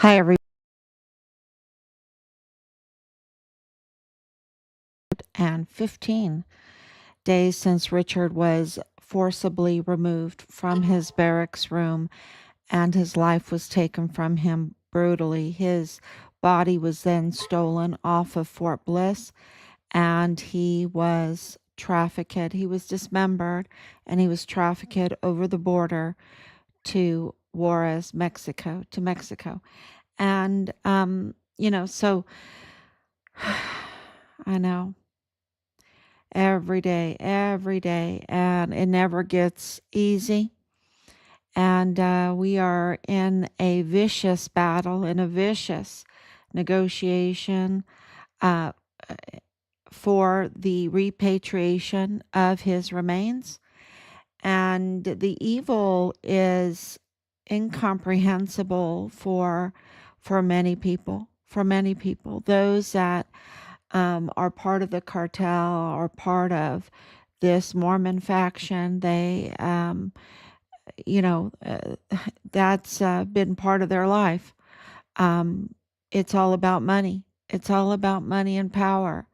Hi, everyone, and 15 days since Richard was forcibly removed from his barracks room and his life was taken from him brutally. His body was then stolen off of Fort Bliss and he was trafficked. He was dismembered and he was trafficked over the border to Juarez, Mexico, to Mexico. And, so I know every day, and it never gets easy. And we are in a vicious battle, in a vicious negotiation uh, for the repatriation of his remains. And the evil is incomprehensible for many people. For many people, those that are part of the cartel or part of this Mormon faction. They, you know, uh, that's been part of their life. Um, it's all about money. It's all about money and power.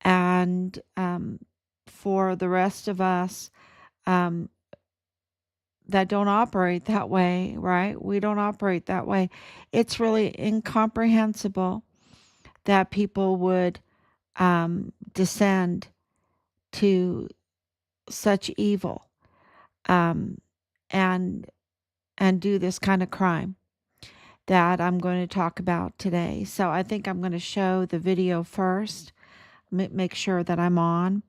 And for the rest of us um, that don't operate that way, right? We don't operate that way. It's really incomprehensible that people would descend to such evil um, and do this kind of crime that I'm going to talk about today. So I think I'm going to show the video first, make sure that I'm on,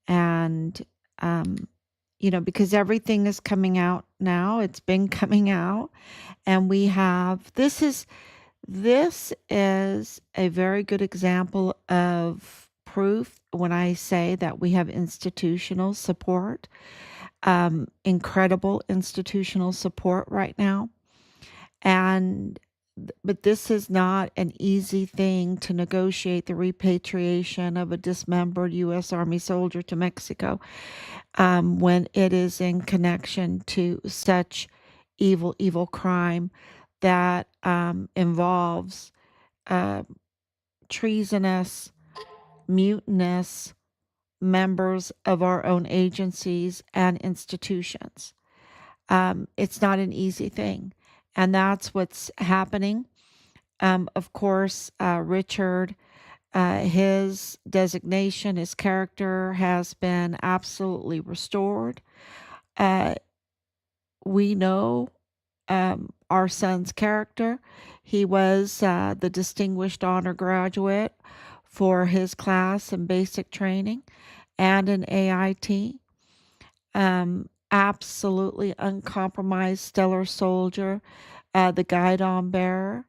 and because everything is coming out now. It's been coming out, and we have this is a very good example of proof when I say that we have institutional support, incredible institutional support right now. And but this is not an easy thing to negotiate the repatriation of a dismembered U.S. Army soldier to Mexico when it is in connection to such evil crime that involves uh, treasonous, mutinous members of our own agencies and institutions. It's not an easy thing. And that's what's happening. Of course, Richard, his designation, his character has been absolutely restored. Uh, we know our son's character. He was the distinguished honor graduate for his class in basic training and an AIT. Absolutely uncompromised, stellar soldier, the guidon bearer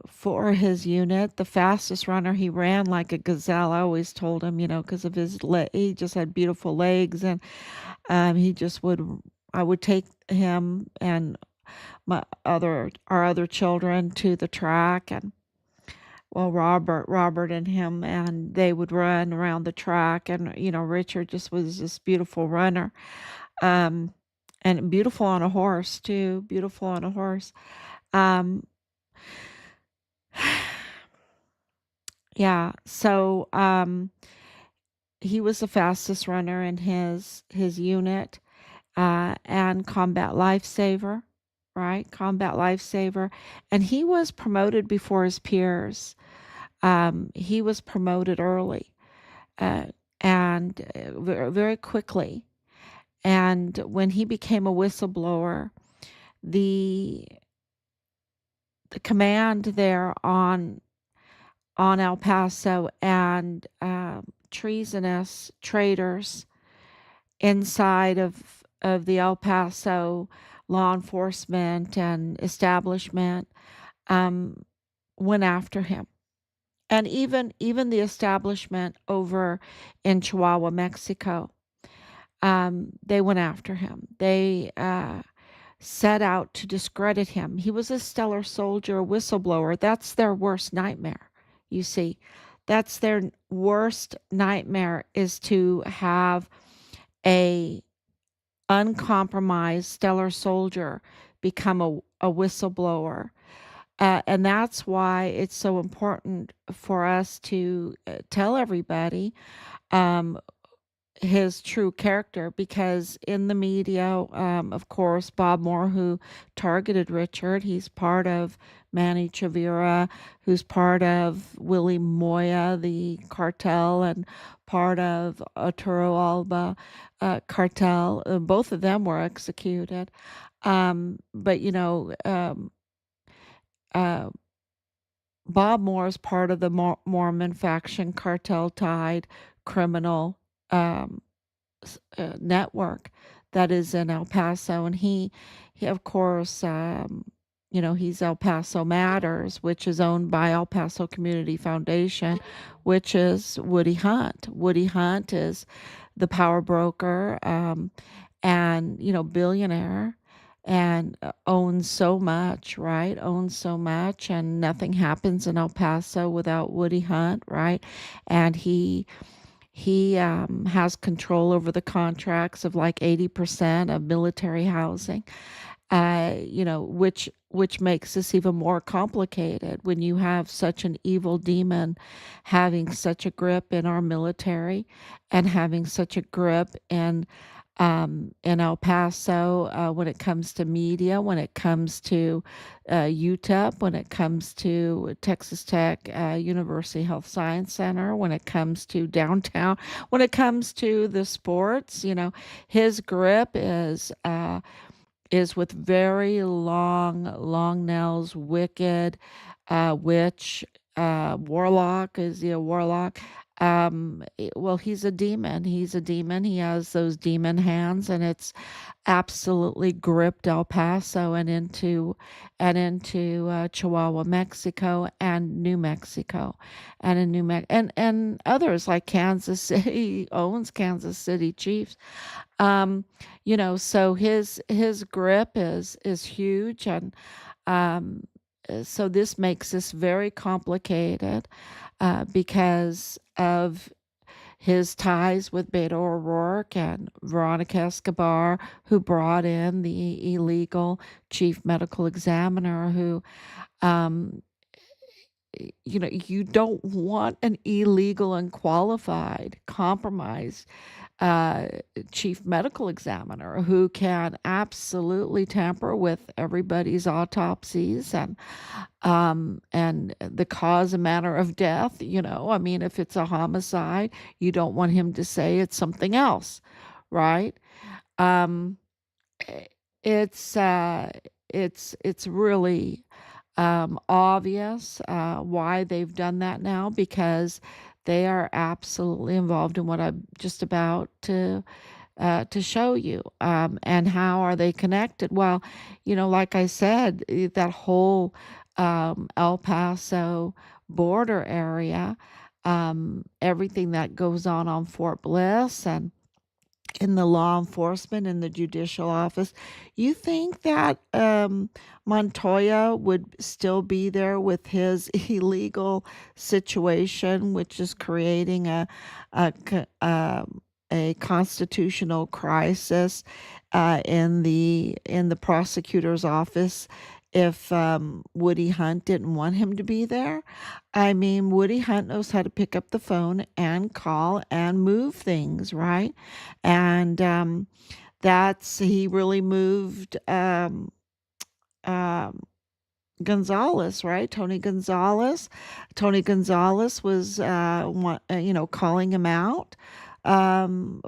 for his unit, the fastest runner. He ran like a gazelle. I always told him, because of his he just had beautiful legs, and he just would. I would take him and our other children to the track, and well, Robert and him, and they would run around the track, and Richard just was this beautiful runner, um, and beautiful on a horse too, beautiful on a horse. Um, yeah, so he was the fastest runner in his unit, and combat lifesaver, right? Combat lifesaver, and he was promoted before his peers. He was promoted early uh, and very, very quickly. And when he became a whistleblower, the the command there on El Paso and treasonous traitors inside of the El Paso law enforcement and establishment um, went after him, and even the establishment over in Chihuahua, Mexico, they went after him. They set out to discredit him. He was a stellar soldier, a whistleblower. That's their worst nightmare. You see, that's their worst nightmare, is to have a uncompromised stellar soldier become a whistleblower. And that's why it's so important for us to tell everybody um, his true character, because in the media, of course, Bob Moore, who targeted Richard, he's part of Manny Chavira, who's part of Willie Moya, the cartel, and part of Arturo Alba cartel. Both of them were executed. But, uh, Bob Moore is part of the Mormon faction cartel tied criminal um, network that is in El Paso, and he of course, he's El Paso Matters, which is owned by El Paso Community Foundation, which is Woody Hunt. Woody Hunt is the power broker, and billionaire, and owns so much, right? Owns so much, and nothing happens in El Paso without Woody Hunt, right? And he has control over the contracts of like 80% of military housing, which makes this even more complicated when you have such an evil demon having such a grip in our military and having such a grip in El Paso, when it comes to media, when it comes to UTEP, when it comes to Texas Tech University Health Science Center, when it comes to downtown, when it comes to the sports. His grip is with very long nails, wicked, witch, warlock. Is he a warlock? Well, he's a demon. He's a demon. He has those demon hands, and it's absolutely gripped El Paso and into Chihuahua, Mexico, and New Mexico, and in and others like Kansas City owns Kansas City Chiefs. So his grip is huge, and so this makes this very complicated because of his ties with Beto O'Rourke and Veronica Escobar, who brought in the illegal chief medical examiner, who um, you don't want an illegal, unqualified, compromised uh, chief medical examiner who can absolutely tamper with everybody's autopsies and the cause and manner of death. I mean, if it's a homicide, you don't want him to say it's something else, right? Um, eh, it's really obvious why they've done that now, because they are absolutely involved in what I'm just about to show you. And how are they connected? Well, like I said, that whole El Paso border area, everything that goes on Fort Bliss and in the law enforcement in the judicial office. You think that Montoya would still be there with his illegal situation, which is creating a constitutional crisis in the prosecutor's office, if Woody Hunt didn't want him to be there? I mean, Woody Hunt knows how to pick up the phone and call and move things, right? And that's he really moved um, Gonzalez, right? Tony Gonzalez. Tony Gonzalez was, calling him out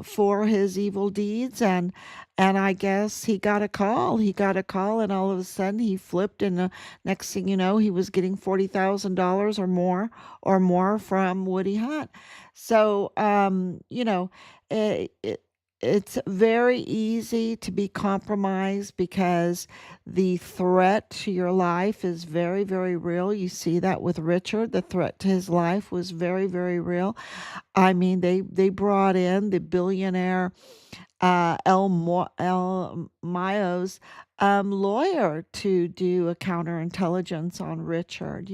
for his evil deeds, and I guess he got a call. He got a call, and all of a sudden he flipped, and the next thing you know, he was getting $40,000 or more from Woody Hunt. So, it, it's very easy to be compromised because the threat to your life is very, very real. You see that with Richard. The threat to his life was very, very real. I mean, they brought in the billionaire El Mayo's lawyer to do a counterintelligence on Richard,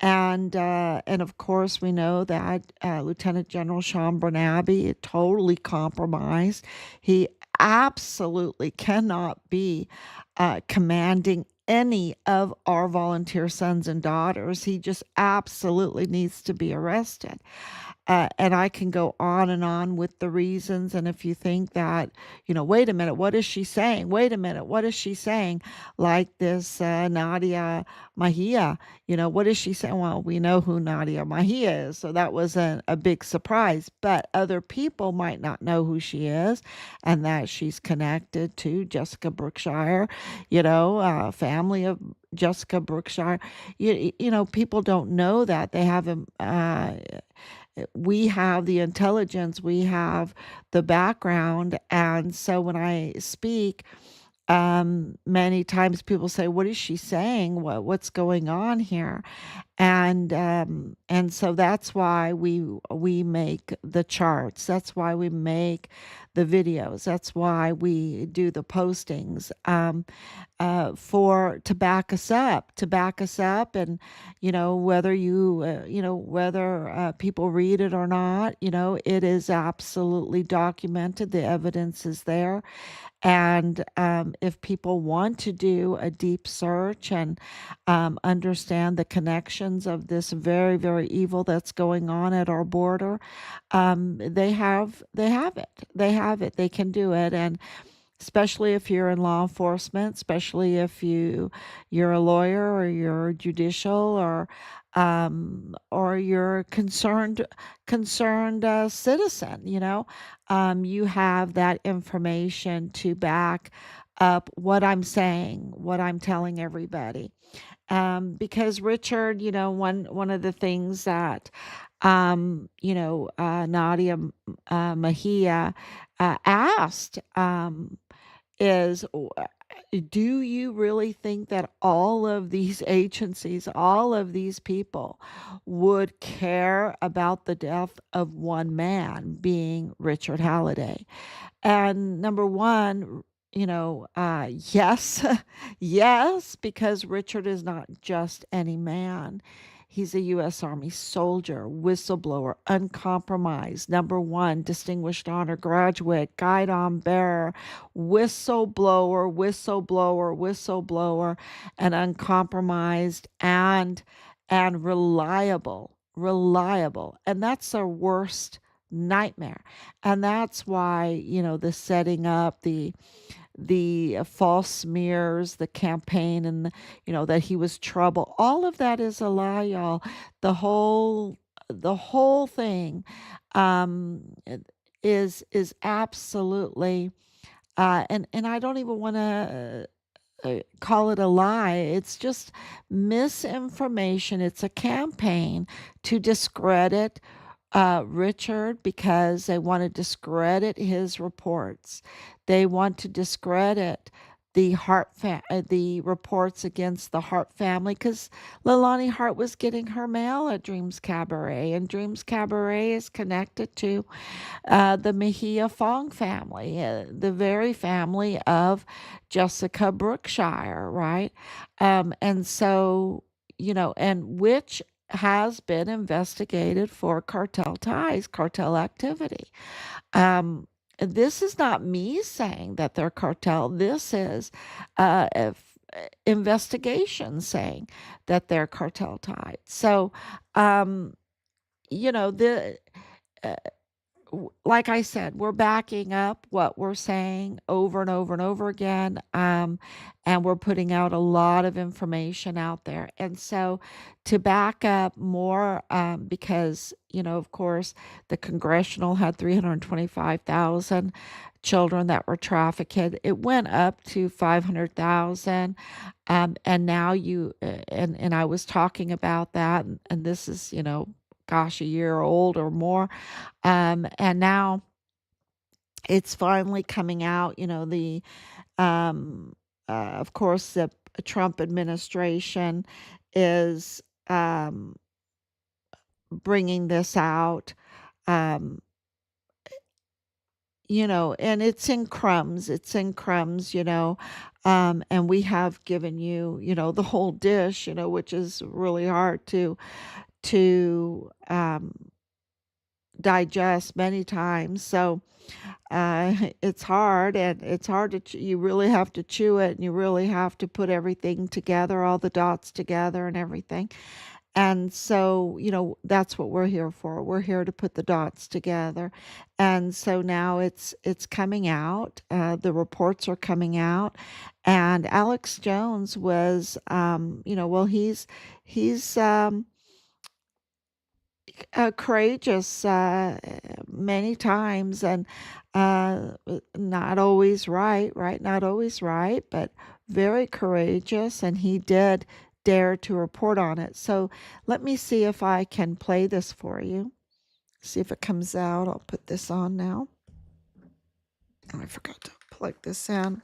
and of course we know that Lieutenant General Sean Bernabe totally compromised. He absolutely cannot be commanding any of our volunteer sons and daughters. He just absolutely needs to be arrested. And I can go on with the reasons. And if you think that, wait a minute, what is she saying? Wait a minute, what is she saying? Like this Nadia Mahia, what is she saying? Well, we know who Nadia Mahia is, so that wasn't a big surprise. But other people might not know who she is and that she's connected to Jessica Brookshire, family of Jessica Brookshire. People don't know that. They haven't. We have the intelligence, we have the background. And so when I speak, many times people say, "What is she saying? What's going on here?" And so that's why we make the charts. That's why we make the videos. That's why we do the postings. For to back us up, and whether people read it or not, it is absolutely documented. The evidence is there. And if people want to do a deep search and understand the connections of this very, very evil that's going on at our border, they have it. They have it. They can do it. And especially if you're in law enforcement, especially if you're a lawyer or you're judicial, or you're a concerned citizen, you have that information to back up what I'm saying, what I'm telling everybody. Because Richard, one of the things that Nadia Mahia asked, is, do you really think that all of these agencies, all of these people would care about the death of one man, being Richard Halliday? And number one, yes, yes, because Richard is not just any man. He's a U.S. Army soldier, whistleblower, uncompromised, number one, distinguished honor graduate, guidon bearer, whistleblower, and uncompromised, and reliable. And that's our worst nightmare. And that's why, the setting up, the false smears, the campaign, and that he was trouble. All of that is a lie, y'all. The whole thing um is absolutely and I don't even want to call it a lie. It's just misinformation. It's a campaign to discredit Richard, because they want to discredit his reports. They want to discredit the reports against the Hart family, because Leilani Hart was getting her mail at Dreams Cabaret, and Dreams Cabaret is connected to the Mejia Fong family, the very family of Jessica Brookshire, right? And so, and which has been investigated for cartel ties, cartel activity. Um, this is not me saying that they're cartel. This is investigation saying that they're cartel tied. So, um, the uh, like I said, we're backing up what we're saying over and over and over again. And we're putting out a lot of information out there. And so, to back up more, because, of course, the congressional had 325,000 children that were trafficked. It went up to 500,000. And now and I was talking about that, and this is, gosh, a year old or more. And now it's finally coming out, um, of course, the Trump administration is bringing this out, um, and it's in crumbs. It's in crumbs, and we have given you, the whole dish, which is really hard to digest many times. So it's hard, and it's hard to you really have to chew it, and you really have to put everything together, all the dots together and everything. And so, that's what we're here for. We're here to put the dots together. And so now it's coming out. The reports are coming out, and Alex Jones was, well, he's courageous many times, and not always right, not always right, but very courageous. And he did dare to report on it. So let me see if I can play this for you. See if it comes out. I'll put this on now. Oh, I forgot to plug this in.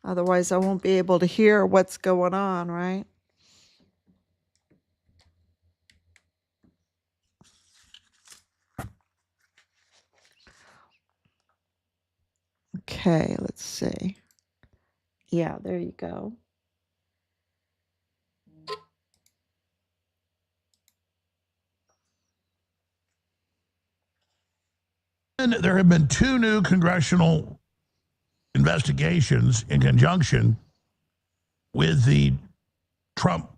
Otherwise, I won't be able to hear what's going on, right? Okay, let's see. Yeah, there you go. And there have been 2 new congressional investigations in conjunction with the Trump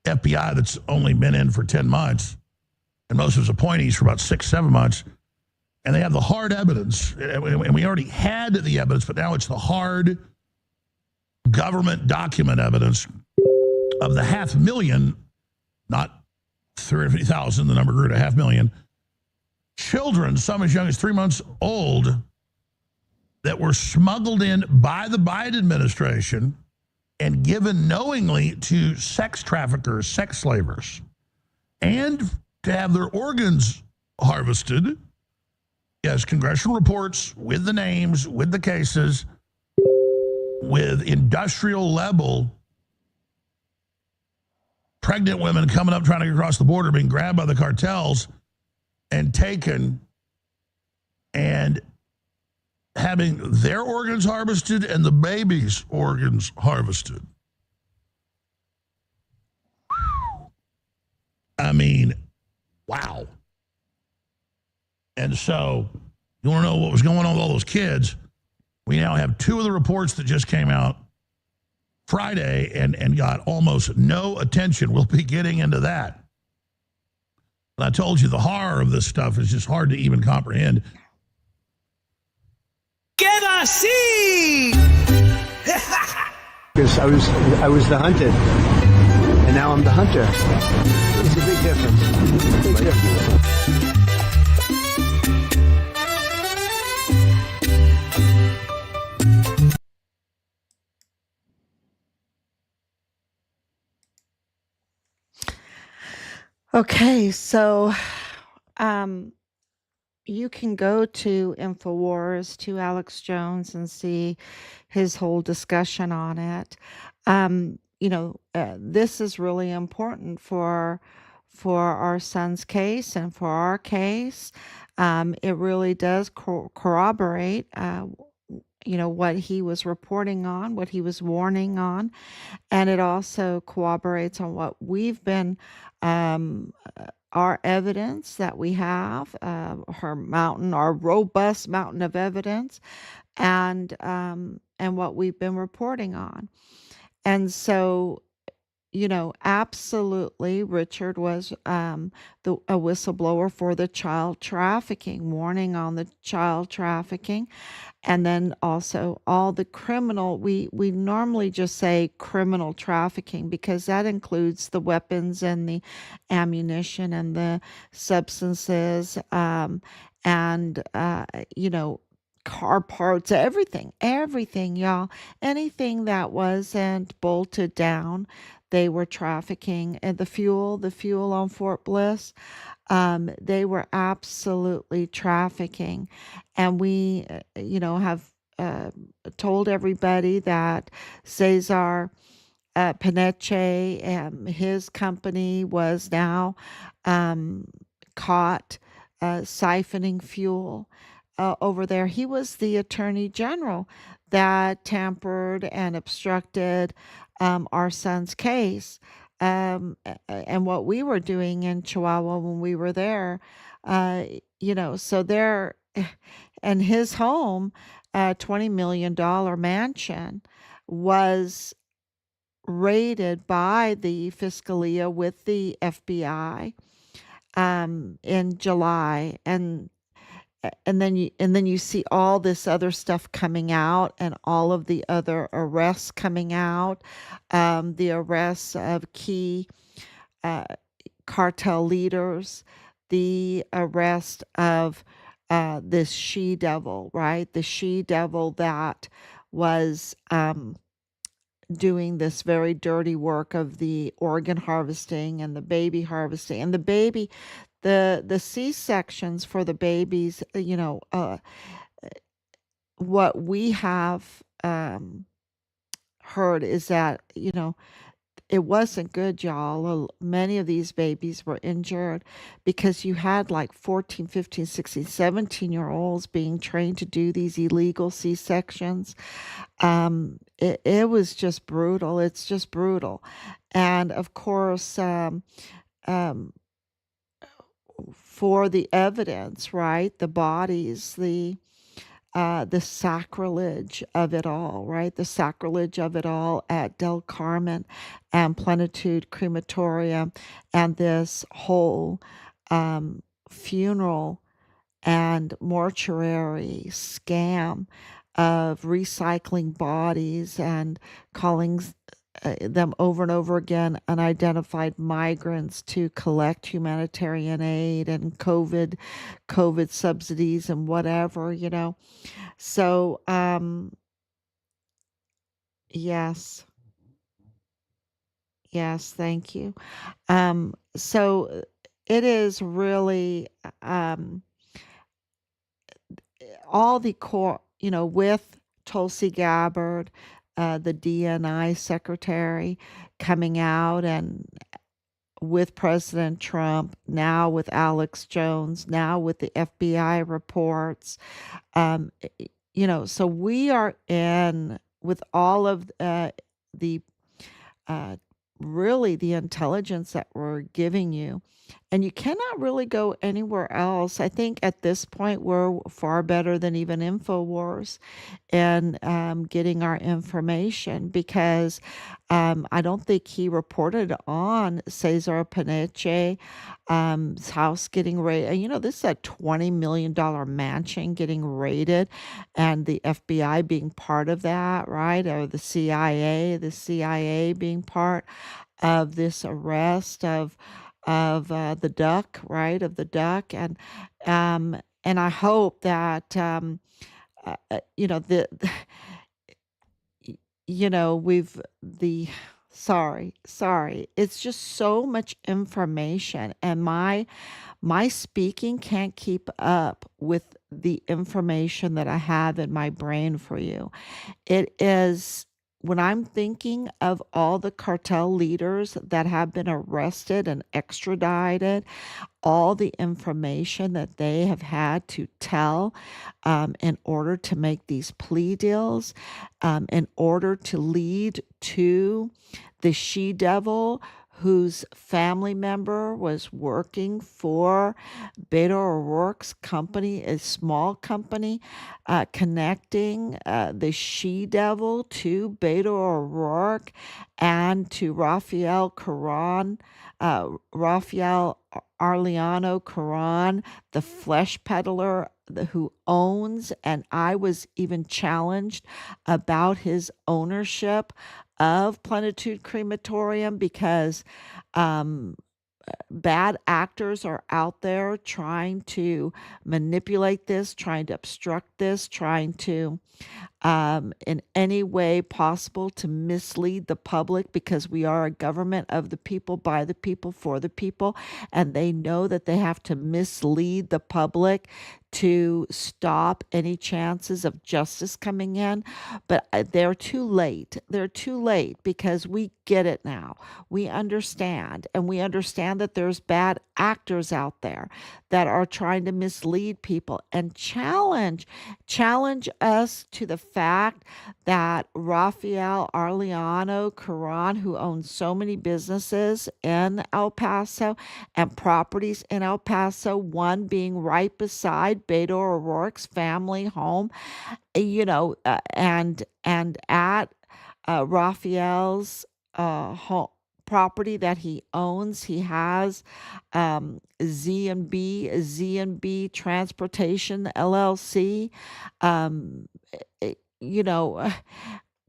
FBI that's only been in for 10 months, and most of his appointees for about 6, 7 months. And they have the hard evidence, and we already had the evidence, but now it's the hard government document evidence of the 500,000, not 350,000, the number grew to 500,000, children, some as young as 3 months old, that were smuggled in by the Biden administration and given knowingly to sex traffickers, sex slavers, and to have their organs harvested. Yes, congressional reports with the names, with the cases, with industrial level pregnant women coming up trying to get across the border, being grabbed by the cartels and taken and having their organs harvested and the baby's organs harvested. I mean, wow. And so, you want to know what was going on with all those kids? We now have 2 of the reports that just came out Friday and got almost no attention. We'll be getting into that. But I told you the horror of this stuff is just hard to even comprehend. Get a seat! Because I was the hunted, and now I'm the hunter. It's a big difference. Big difference. Okay, so you can go to Infowars, to Alex Jones, and see his whole discussion on it. This is really important for our son's case and for our case. It really does corroborate, what he was reporting on, what he was warning on, and it also corroborates on what we've been, our evidence that we have, our robust mountain of evidence, and what we've been reporting on. And so, absolutely, Richard was a whistleblower for the child trafficking, warning on the child trafficking. And then also all the criminal, we normally just say criminal trafficking because that includes the weapons and the ammunition and the substances, and car parts, everything, y'all. Anything that wasn't bolted down, they were trafficking. And the fuel on Fort Bliss, they were absolutely trafficking. And we, have told everybody that Cesar Paneche, his company was now caught siphoning fuel over there. He was the attorney general that tampered and obstructed our son's case. and what we were doing in Chihuahua when we were there. So there, and his home, $20 million mansion, was raided by the Fiscalia with the FBI in July, and then you see all this other stuff coming out, and all of the other arrests coming out, the arrests of key uh, cartel leaders, the arrest of this she devil, right? The she devil that was doing this very dirty work of the organ harvesting and the baby harvesting, and the C-sections for the babies. What we have heard is that it wasn't good, y'all. Many of these babies were injured because you had like 14, 15, 16, 17-year-olds being trained to do these illegal C-sections. It was just brutal. It's just brutal. And of course, um, for the evidence, right? The bodies, the sacrilege of it all, right? The sacrilege of it all at Del Carmen and Plenitude Crematorium, and this whole funeral and mortuary scam of recycling bodies and calling them over and over again unidentified migrants to collect humanitarian aid and COVID subsidies and whatever. So yes, yes, thank you. So it is really all the core, with Tulsi Gabbard, the DNI secretary, coming out, and with President Trump, now with Alex Jones, now with the FBI reports. Um, so we are in with all of the uh, really the intelligence that we're giving you. And you cannot really go anywhere else. I think at this point, we're far better than even InfoWars in getting our information, because I don't think he reported on Cesar Paneche's house getting raided. This is a $20 million mansion getting raided, and the FBI being part of that, right? Or the CIA being part of this arrest of the duck, right? Of the duck, and I hope that the we've the sorry, it's just so much information, and my speaking can't keep up with the information that I have in my brain for you. It is, when I'm thinking of all the cartel leaders that have been arrested and extradited, all the information that they have had to tell in order to make these plea deals, in order to lead to the she devil whose family member was working for Beto O'Rourke's company, a small company, connecting the she devil to Beto O'Rourke and to Rafael Arliano Caron, the flesh peddler who owns, and I was even challenged about his ownership of Plenitude Crematorium, because um, bad actors are out there trying to manipulate this, trying to obstruct this, trying to in any way possible to mislead the public, because we are a government of the people, by the people, for the people, and they know that they have to mislead the public to stop any chances of justice coming in. But they're too late. They're too late, because we get it now. We understand, and we understand that there's bad actors out there that are trying to mislead people and challenge us to the fact that Rafael Arellano Caron, who owns so many businesses in El Paso and properties in El Paso, one being right beside Beto O'Rourke's family home, and at Raphael's home property that he owns, he has Z&B Transportation LLC. Um, you know,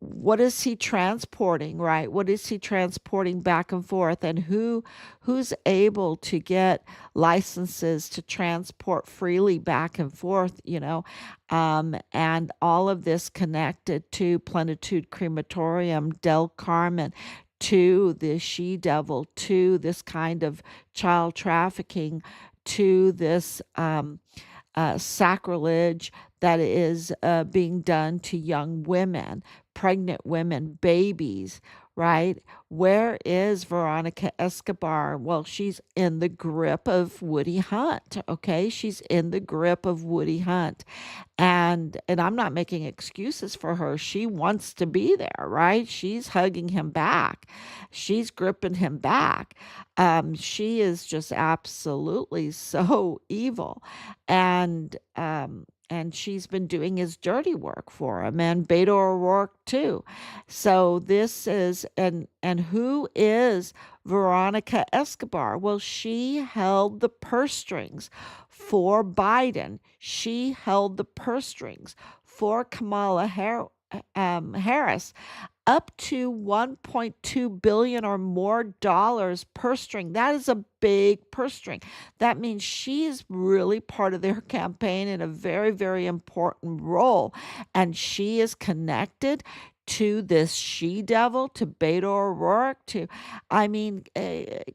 what is he transporting, right? What is he transporting back and forth, and who's able to get licenses to transport freely back and forth, and all of this connected to Plenitude Crematorium, Del Carmen, to the she devil, to this kind of child trafficking, to this sacrilege that is being done to young women, pregnant women, babies, right? Where is Veronica Escobar? Well, she's in the grip of Woody Hunt, okay? She's in the grip of Woody Hunt. And I'm not making excuses for her. She wants to be there, right? She's hugging him back. She's gripping him back. She is just absolutely so evil. And she's been doing his dirty work for him, and Beto O'Rourke too. So this is, and who is Veronica Escobar? Well, she held the purse strings for Biden. She held the purse strings for Kamala Harris, up to 1.2 billion or more dollars purse string. That is a big purse string. That means she is really part of their campaign in a very, very important role. And she is connected to this she devil, to Beto O'Rourke,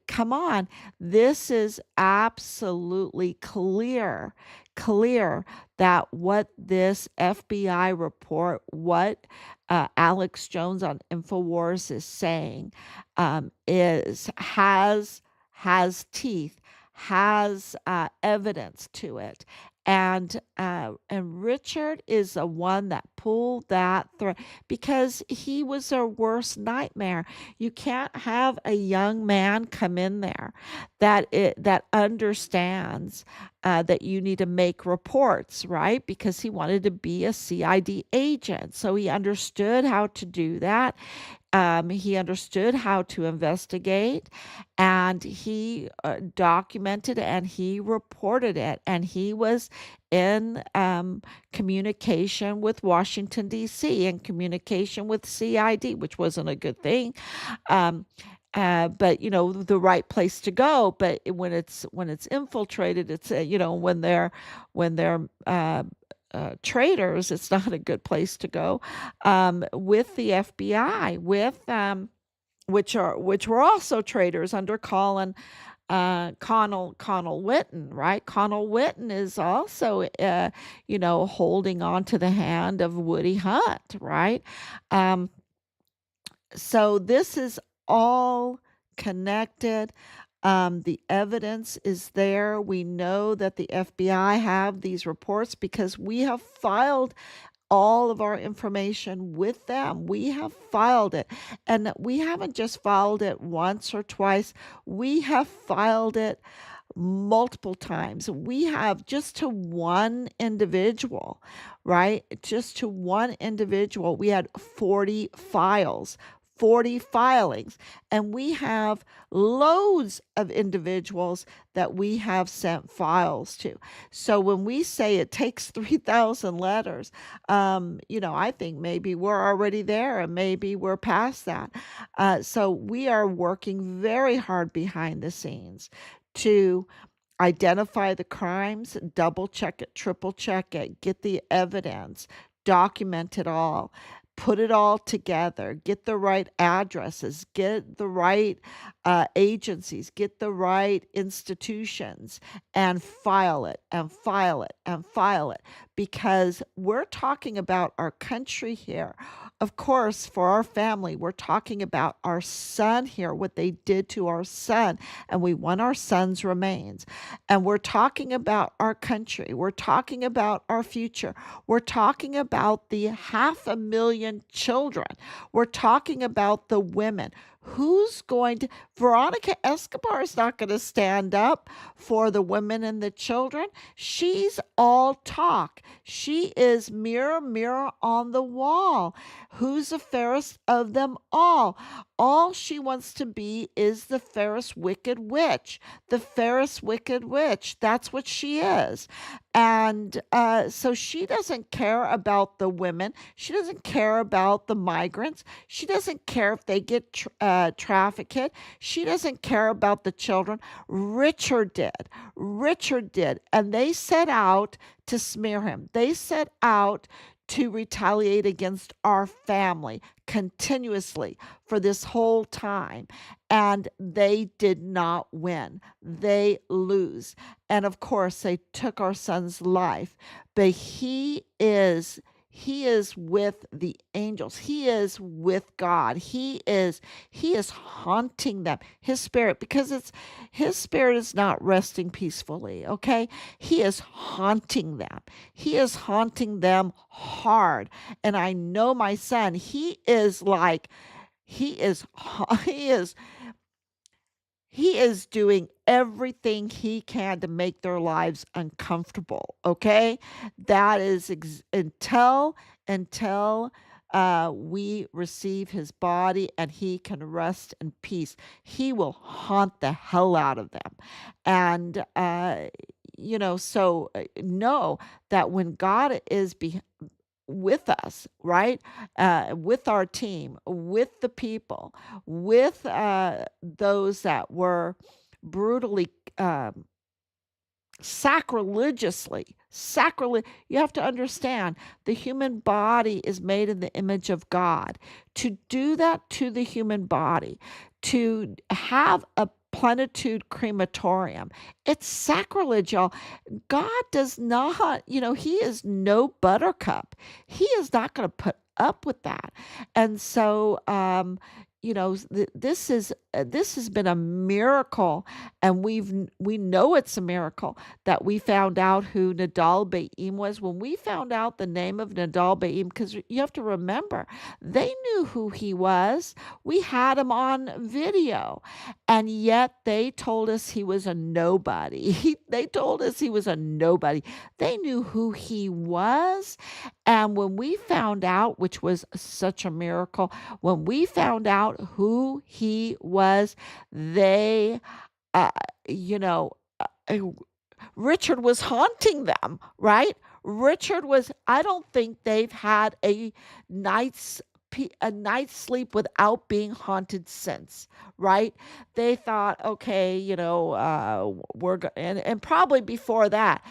come on. This is absolutely clear that what this FBI report, what Alex Jones on Infowars is saying, has teeth, has evidence to it. And Richard is the one that pulled that thread, because he was their worst nightmare. You can't have a young man come in there that understands that you need to make reports, right? Because he wanted to be a CID agent, so he understood how to do that. He understood how to investigate, and he documented and he reported it, and he was in communication with Washington, D.C., and communication with CID, which wasn't a good thing. But the right place to go. But when it's infiltrated, it's when they're traitors, it's not a good place to go. With the FBI, which were also traitors under Connell Whitten, right? Connell Whitten is also holding on to the hand of Woody Hunt, right? So this is all connected. The evidence is there. We know that the FBI have these reports because we have filed all of our information with them. We have filed it. And we haven't just filed it once or twice. We have filed it multiple times. We have just to one individual, right? Just to one individual, we had 40 files. 40 filings, and we have loads of individuals that we have sent files to. So when we say it takes 3,000 letters, I think maybe we're already there, and maybe we're past that. So we are working very hard behind the scenes to identify the crimes, double check it, triple check it, get the evidence, document it all, put it all together, get the right addresses, get the right agencies, get the right institutions, and file it and file it and file it, because we're talking about our country here. Of course, for our family, we're talking about our son here, what they did to our son, and we want our son's remains. And we're talking about our country. We're talking about our future. We're talking about the 500,000 children. We're talking about the women. Who's going to, Veronica Escobar is not going to stand up for the women and the children. She's all talk. She is mirror, mirror on the wall. Who's the fairest of them all? All she wants to be is the fairest wicked witch. The fairest wicked witch. That's what she is. And so she doesn't care about the women. She doesn't care about the migrants. She doesn't care if they get trafficked. She doesn't care about the children. Richard did. Richard did. And they set out to smear him. They set out to retaliate against our family continuously for this whole time. And they did not win. They lose. And of course, they took our son's life. But he is with the angels. He is with God. He is haunting them. His spirit, because his spirit is not resting peacefully, okay? He is haunting them. He is haunting them hard. And I know my son, he is doing everything he can to make their lives uncomfortable. Okay, that is until we receive his body and he can rest in peace. He will haunt the hell out of them, and so know that when God is with us, right? With our team, with the people, with those that were brutally, you have to understand the human body is made in the image of God. To do that to the human body, to have a plenitude crematorium, it's sacrilege, y'all. God does not, he is no buttercup. He is not going to put up with that. And so, this has been a miracle, and we know it's a miracle that we found out who Nadal Baim was. When we found out the name of Nadal Baim, because you have to remember, they knew who he was. We had him on video, and yet they told us he was a nobody. They told us he was a nobody. They knew who he was, and when we found out, which was such a miracle, when we found out who he was, they, uh, you know, uh, Richard was haunting them, right? I don't think they've had night's a night's sleep without being haunted since, right? They thought, okay, and probably before that,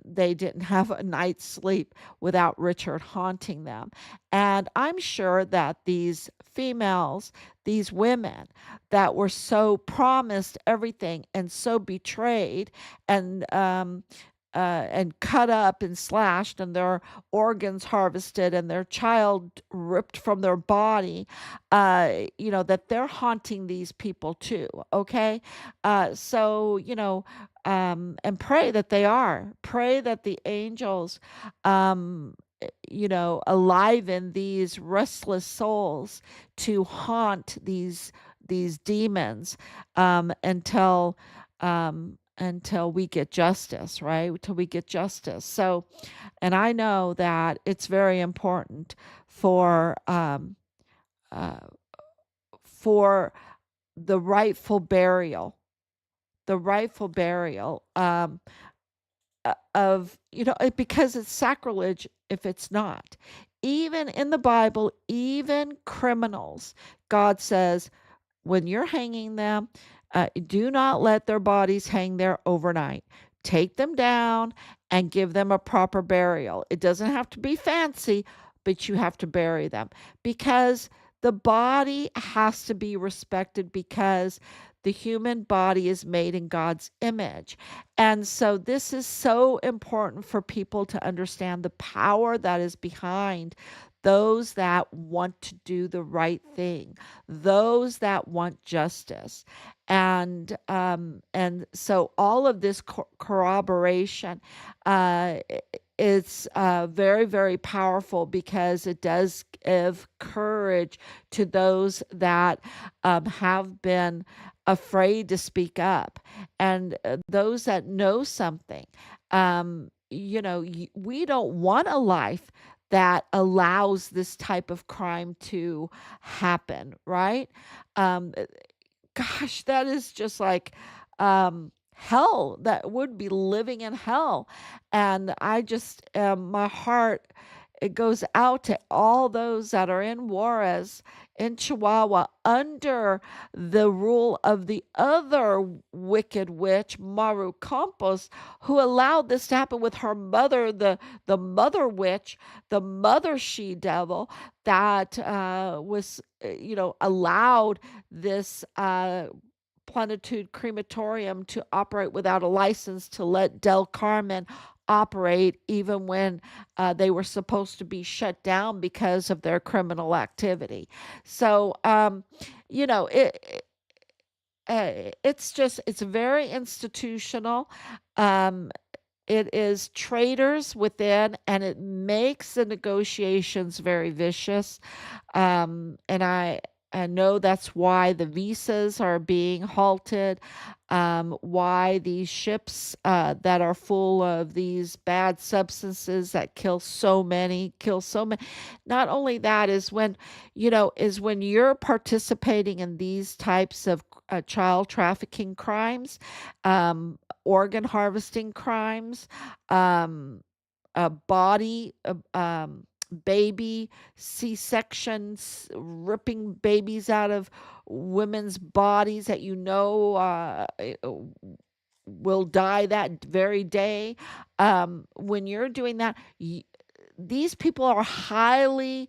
they didn't have a night's sleep without Richard haunting them. And I'm sure that these females, these women that were so promised everything and so betrayed and cut up and slashed and their organs harvested and their child ripped from their body, that they're haunting these people too. Okay. And pray that they are. Pray that the angels, aliven these restless souls to haunt these demons until we get justice, right? Until we get justice. So, and I know that it's very important for the rightful burial, because it's sacrilege if it's not. Even in the Bible, even criminals, God says, when you're hanging them, do not let their bodies hang there overnight. Take them down and give them a proper burial. It doesn't have to be fancy, but you have to bury them because the body has to be respected, because the human body is made in God's image. And so this is so important for people to understand the power that is behind those that want to do the right thing, those that want justice. And so all of this corroboration, it's very, very powerful because it does give courage to those that have been afraid to speak up, and those that know something. We don't want a life that allows this type of crime to happen, right? Um, Gosh, that is just like hell. That would be living in hell. And I just, my heart, it goes out to all those that are in Juarez, in Chihuahua, under the rule of the other wicked witch, Maru Campos, who allowed this to happen with her mother, the mother witch, the mother she devil, that was, allowed this Plenitude Crematorium to operate without a license, to let Del Carmen operate even when they were supposed to be shut down because of their criminal activity. So, it's very institutional. Um, it is traders within, and it makes the negotiations very vicious. And I know that's why the visas are being halted, why these ships that are full of these bad substances that kill so many. Not only that is when you're participating in these types of child trafficking crimes, organ harvesting crimes, um, body, baby C-sections, ripping babies out of women's bodies that will die that very day. When you're doing that, these people are highly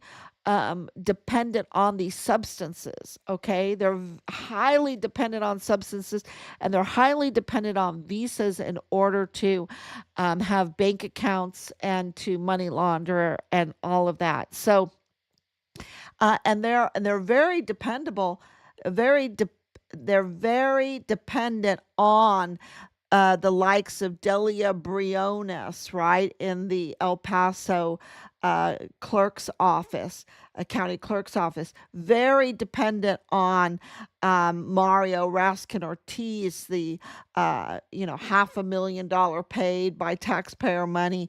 dependent on these substances. Okay, they're highly dependent on substances, and they're highly dependent on visas in order to have bank accounts and to money launder and all of that. So, and they're very dependable, very de- they're very dependent on the likes of Delia Briones, right, in the El Paso clerk's office, county clerk's office, very dependent on Mario Raskin Ortiz, the $500,000 paid by taxpayer money,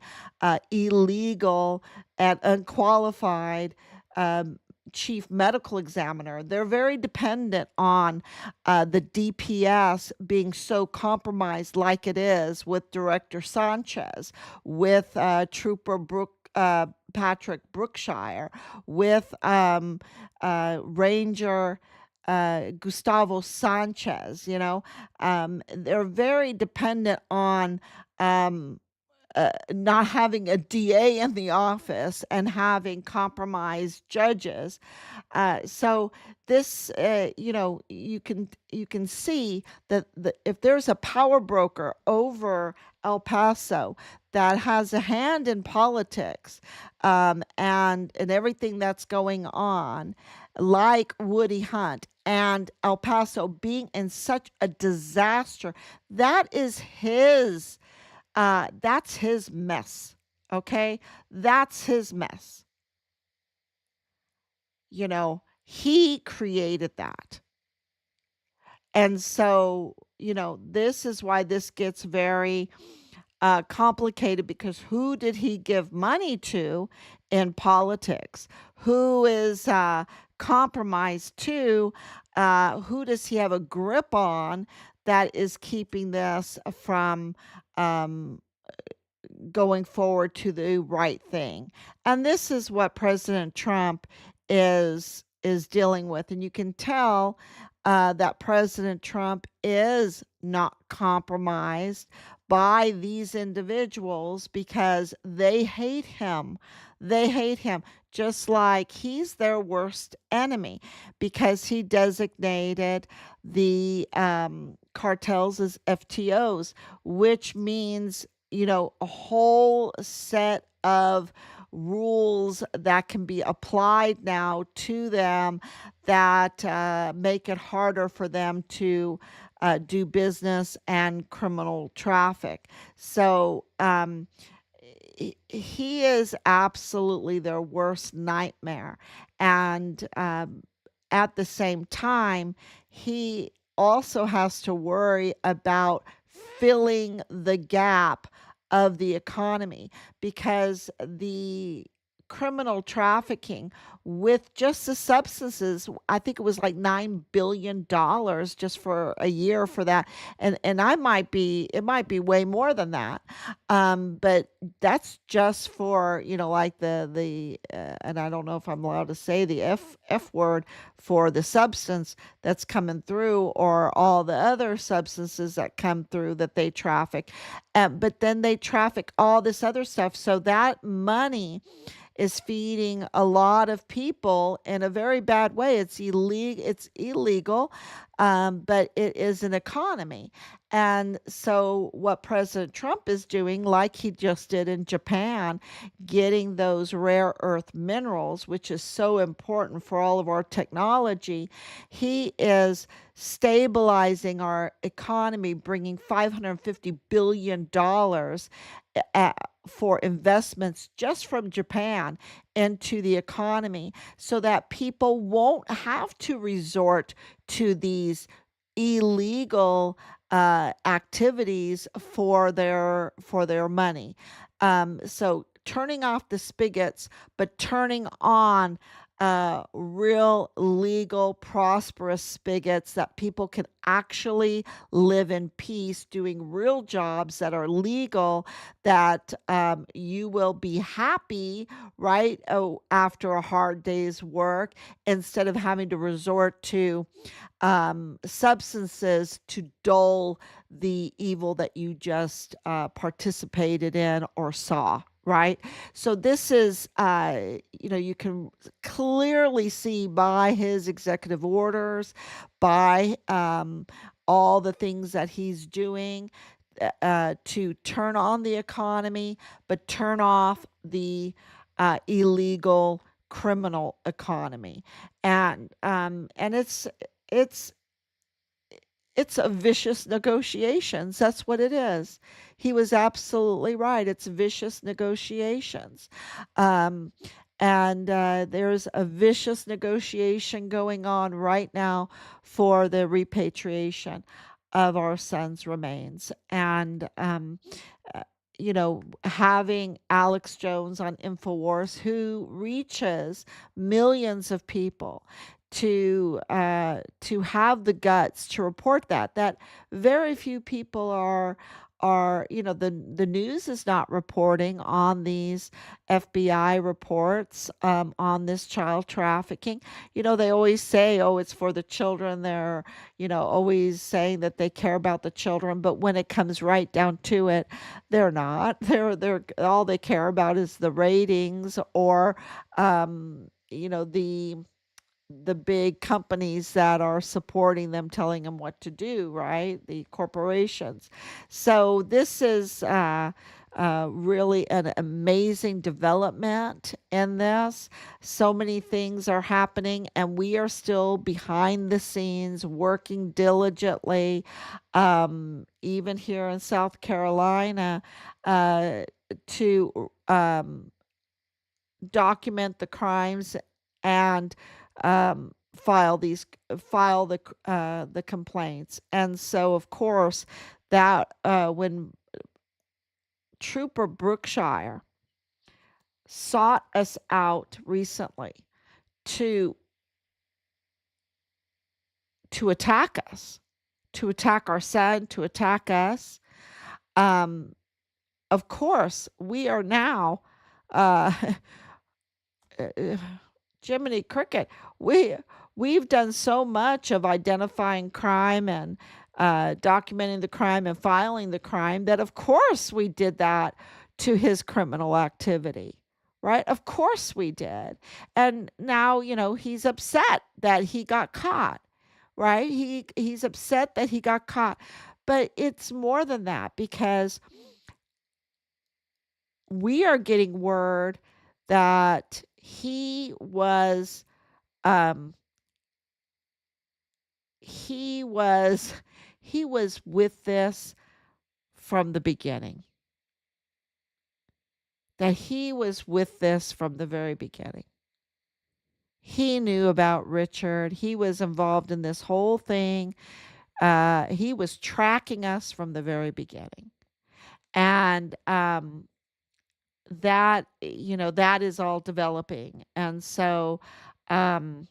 illegal and unqualified um, chief medical examiner. They're very dependent on the DPS being so compromised, like it is with Director Sanchez, with Trooper Patrick Brookshire, with Ranger Gustavo Sanchez. They're very dependent on not having a DA in the office and having compromised judges. So this, you can see that if there's a power broker over El Paso that has a hand in politics, and everything that's going on, like Woody Hunt and El Paso being in such a disaster, that's his mess. Okay? That's his mess. He created that. And so, this is why this gets very complicated, because who did he give money to in politics? Who is compromised to? Who does he have a grip on that is keeping this from um, going forward to the right thing? And this is what President Trump is dealing with, and you can tell that President Trump is not compromised by these individuals because they hate him. They hate him just like he's their worst enemy, because he designated the cartels as FTOs, which means a whole set of rules that can be applied now to them that make it harder for them to do business and criminal traffic. So he is absolutely their worst nightmare. And at the same time, he also has to worry about filling the gap of the economy, because the criminal trafficking with just the substances, I think it was like $9 billion just for a year for that. And it might be way more than that. But that's just for, like the and I don't know if I'm allowed to say the F word, for the substance that's coming through, or all the other substances that come through that they traffic. But then they traffic all this other stuff. So that money is feeding a lot of people in a very bad way. It's illegal, but it is an economy. And so what President Trump is doing, like he just did in Japan, getting those rare earth minerals, which is so important for all of our technology, he is stabilizing our economy, bringing $550 billion for investments just from Japan into the economy, so that people won't have to resort to these illegal activities for their money. So turning off the spigots, but turning on real, legal, prosperous spigots that people can actually live in peace, doing real jobs that are legal, that you will be happy, right? Oh, after a hard day's work, instead of having to resort to substances to dull the evil that you just participated in or saw. Right. So this is, you can clearly see by his executive orders, by all the things that he's doing to turn on the economy, but turn off the illegal criminal economy. And it's it's a vicious negotiations. That's what it is. He was absolutely right. It's vicious negotiations. Um, and there's a vicious negotiation going on right now for the repatriation of our son's remains. And, uh, having Alex Jones on InfoWars, who reaches millions of people, to have the guts to report that very few people are the news is not reporting on these FBI reports on this child trafficking. They always say, oh, it's for the children. They're always saying that they care about the children, but when it comes right down to it, they're not. They're all they care about is the ratings, or the big companies that are supporting them, telling them what to do, right? The corporations. So this is really an amazing development in this. So many things are happening, and we are still behind the scenes working diligently, even here in South Carolina, to document the crimes and file the complaints. And so, of course, that when Trooper Brookshire sought us out recently to attack us, to attack our son, to attack us, of course, we are now uh, Jiminy Cricket, we've done so much of identifying crime and documenting the crime and filing the crime, that of course we did that to his criminal activity, right? Of course we did. And now, he's upset that he got caught, right? He's upset that he got caught. But it's more than that, because we are getting word that um, he was, he was with this from the beginning. That he was with this from the very beginning. He knew about Richard. He was involved in this whole thing. He was tracking us from the very beginning. And that, that is all developing. And so, um,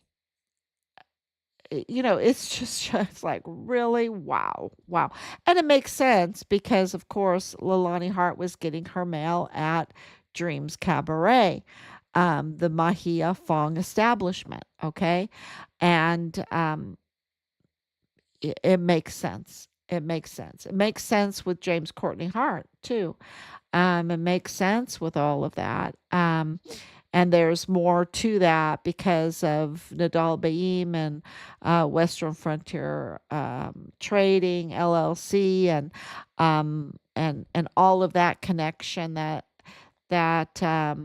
it's just like, really, wow, wow. And it makes sense because, of course, Leilani Hart was getting her mail at Dreams Cabaret, the Mahia Fong establishment. Okay. And it makes sense. It makes sense. It makes sense with James Courtney Hart, too. It makes sense with all of that. And there's more to that because of Nadal Baim and Western Frontier Trading LLC and all of that connection that uh,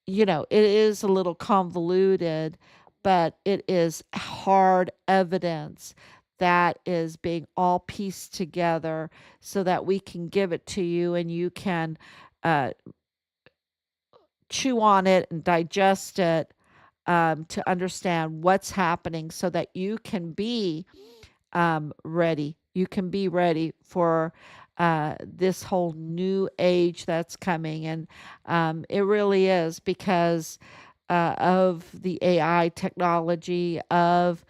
it is a little convoluted, but it is hard evidence that is being all pieced together so that we can give it to you and you can uh, chew on it and digest it, to understand what's happening so that you can be ready. You can be ready for this whole new age that's coming. And it really is because of the AI technology, of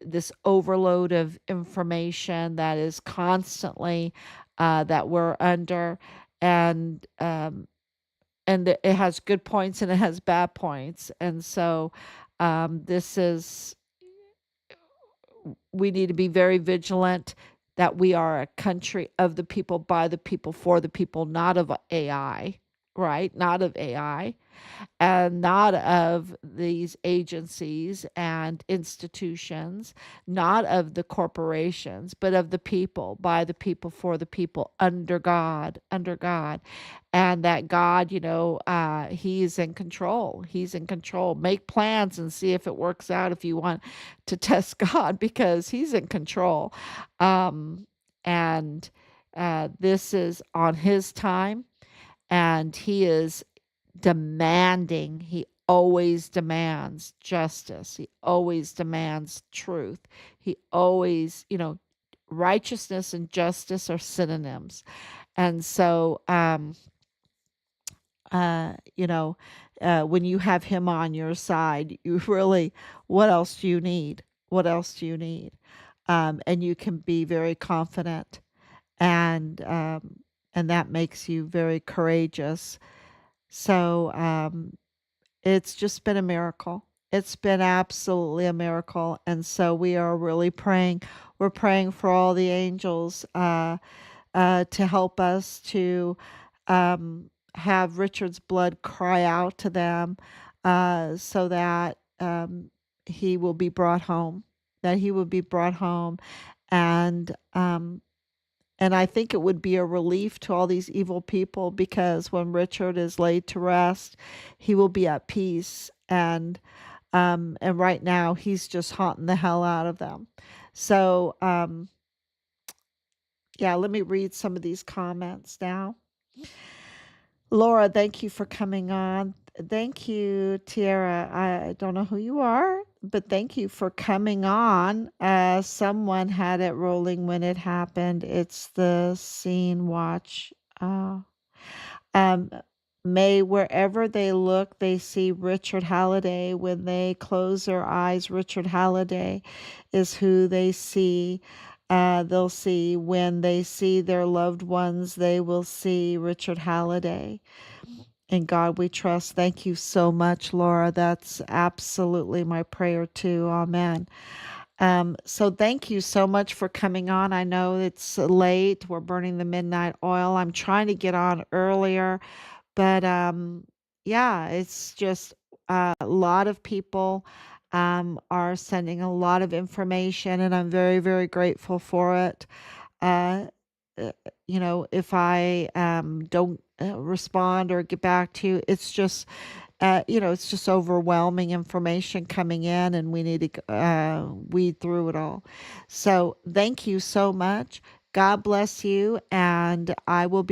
this overload of information that is constantly that we're under. And it has good points and it has bad points. And so this is, we need to be very vigilant that we are a country of the people, by the people, for the people, not of AI, right? Not of AI and not of these agencies and institutions, not of the corporations, but of the people, by the people, for the people, under God, under God. And that God, He's in control. He's in control. Make plans and see if it works out if you want to test God because He's in control. And this is on His time, and He is demanding. He always demands justice. He always demands truth. He always, righteousness and justice are synonyms. And so, when you have him on your side, you really, what else do you need? What else do you need? And you can be very confident, and that makes you very courageous. So it's just been a miracle. It's been absolutely a miracle. And so we are really praying. We're praying for all the angels to help us to have Richard's blood cry out to them, so that he will be brought home, that he will be brought home. And and I think it would be a relief to all these evil people because when Richard is laid to rest, he will be at peace. And right now he's just haunting the hell out of them. So yeah, let me read some of these comments now. Laura, thank you for coming on. Thank you, Tiara. I don't know who you are, but thank you for coming on. Someone had it rolling when it happened. It's the scene watch. Um, May wherever they look, they see Richard Halliday. When they close their eyes, Richard Halliday is who they see. They'll see when they see their loved ones, they will see Richard Halliday. In God we trust. Thank you so much, Laura. That's absolutely my prayer too. Amen. So thank you so much for coming on. I know it's late. We're burning the midnight oil. I'm trying to get on earlier, but yeah, it's just a lot of people are sending a lot of information, and I'm very, very grateful for it. Uh, if I don't respond or get back to you, it's just it's just overwhelming information coming in, and we need to weed through it all. So thank you so much. God bless you, and I will be